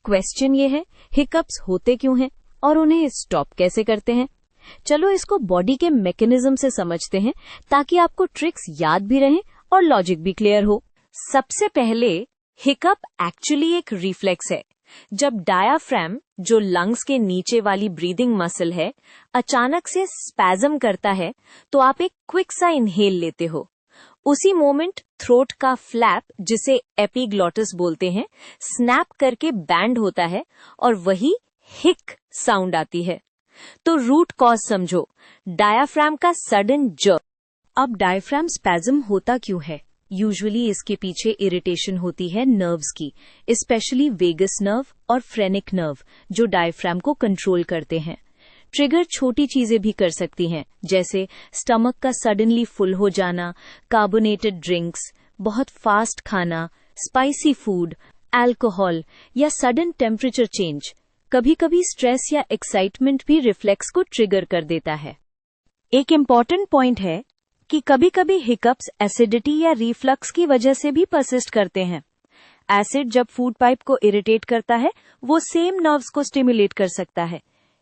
Question ये है, hiccups होते क्यों हैं और उन्हें स्टॉप कैसे करते हैं? चलो इसको बॉडी के मैकेनिज्म से समझते हैं ताकि आपको ट्रिक्स याद भी रहें और लॉजिक भी क्लियर हो। सबसे पहले हिकअप एक्चुअली एक रिफ्लेक्स है। जब डायाफ्राम, जो लंग्स के नीचे वाली ब्रीदिंग मसल है, अचानक से स्पैज्म करता है तो आप एक क्विक सा इनहेल लेते हो। उसी मोमेंट थ्रोट का फ्लैप, जिसे एपिग्लॉटिस बोलते हैं, स्नैप करके बैंड होता है और वही हिक साउंड आती है। तो रूट कॉज समझो, डायाफ्राम का सडन जर्क। अब डायफ्राम स्पैज्म होता क्यों है? यूजुअली इसके पीछे इरिटेशन होती है नर्व्स की, स्पेशली वेगस नर्व और फ्रेनिक नर्व, जो डायफ्राम को कंट्रोल करते हैं। ट्रिगर छोटी चीजें भी कर सकती हैं, जैसे स्टमक का सडनली फुल हो जाना, कार्बोनेटेड ड्रिंक्स, बहुत फास्ट खाना, स्पाइसी फूड, अल्कोहल या सडन टेम्परेचर चेंज। कभी कभी स्ट्रेस या एक्साइटमेंट भी रिफ्लेक्स को ट्रिगर कर देता है। एक इम्पॉर्टेंट पॉइंट है कि कभी कभी हिकअप्स एसिडिटी या रिफ्लक्स की वजह से भी परसिस्ट करते हैं। एसिड जब फूड पाइप को इरिटेट करता है, वो सेम नर्व्स को स्टिमुलेट कर सकता है।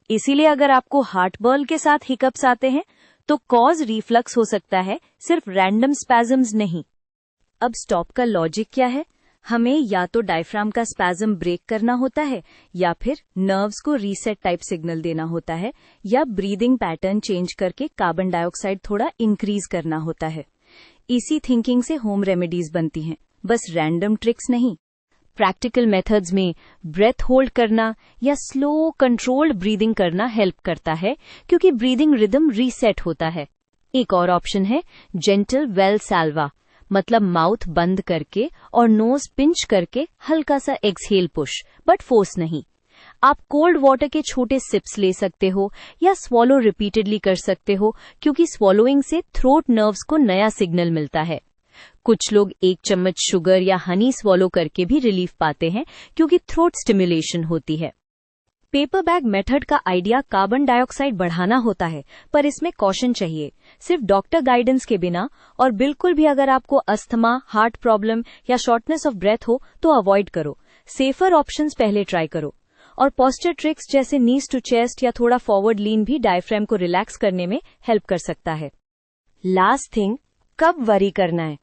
इसीलिए अगर आपको हार्टबर्न के साथ हिकअप्स आते हैं तो कॉज रिफ्लक्स हो सकता है, सिर्फ रैंडम स्पैज्म्स नहीं। अब स्टॉप का लॉजिक क्या है? हमें या तो डायफ्राम का स्पैज्म ब्रेक करना होता है, या फिर नर्व्स को रीसेट टाइप सिग्नल देना होता है, या ब्रीदिंग पैटर्न चेंज करके कार्बन डाइऑक्साइड थोड़ा इंक्रीज करना होता है। इसी थिंकिंग से होम रेमेडीज बनती हैं, बस रैंडम ट्रिक्स नहीं। प्रैक्टिकल मेथड्स में ब्रेथ होल्ड करना या स्लो कंट्रोल्ड ब्रीदिंग करना हेल्प करता है, क्योंकि ब्रीदिंग रिदम रीसेट होता है। एक और ऑप्शन है जेंटल वेलसाल्वा, मतलब माउथ बंद करके और नोज पिंच करके हल्का सा एक्सहेल पुश, बट फोर्स नहीं। आप कोल्ड वाटर के छोटे सिप्स ले सकते हो या स्वॉलो रिपीटेडली कर सकते हो, क्योंकि स्वॉलोइंग से थ्रोट नर्व्स को नया सिग्नल मिलता है। कुछ लोग 1 चम्मच शुगर या हनी स्वॉलो करके भी रिलीफ पाते हैं, क्योंकि थ्रोट स्टिमुलेशन होती है। पेपर बैग मेथड का आइडिया कार्बन डाइऑक्साइड बढ़ाना होता है, पर इसमें कॉशन चाहिए, सिर्फ डॉक्टर गाइडेंस के बिना। और बिल्कुल भी अगर आपको अस्थमा, हार्ट प्रॉब्लम या शॉर्टनेस ऑफ ब्रेथ हो तो अवॉइड करो। सेफर ऑप्शंस पहले ट्राई करो। और पोस्चर ट्रिक्स जैसे नीज टू चेस्ट या थोड़ा फॉरवर्ड लीन भी डायफ्राम को रिलैक्स करने में हेल्प कर सकता है। लास्ट थिंग, कब वरी करना है?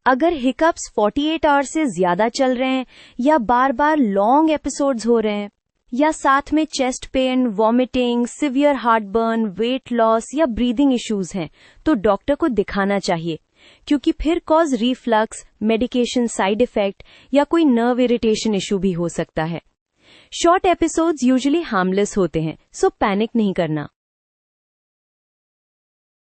अगर हिकअप्स 48 आवर्स से ज्यादा चल रहे हैं, या बार बार लॉन्ग एपिसोड्स हो रहे हैं, या साथ में chest pain, vomiting, severe heartburn, weight loss या ब्रीदिंग इश्यूज हैं, तो डॉक्टर को दिखाना चाहिए, क्योंकि फिर cause reflux, medication side effect या कोई नर्व इरिटेशन इशू भी हो सकता है। शॉर्ट एपिसोड्स यूजुअली हार्मलेस होते हैं, सो पैनिक नहीं करना।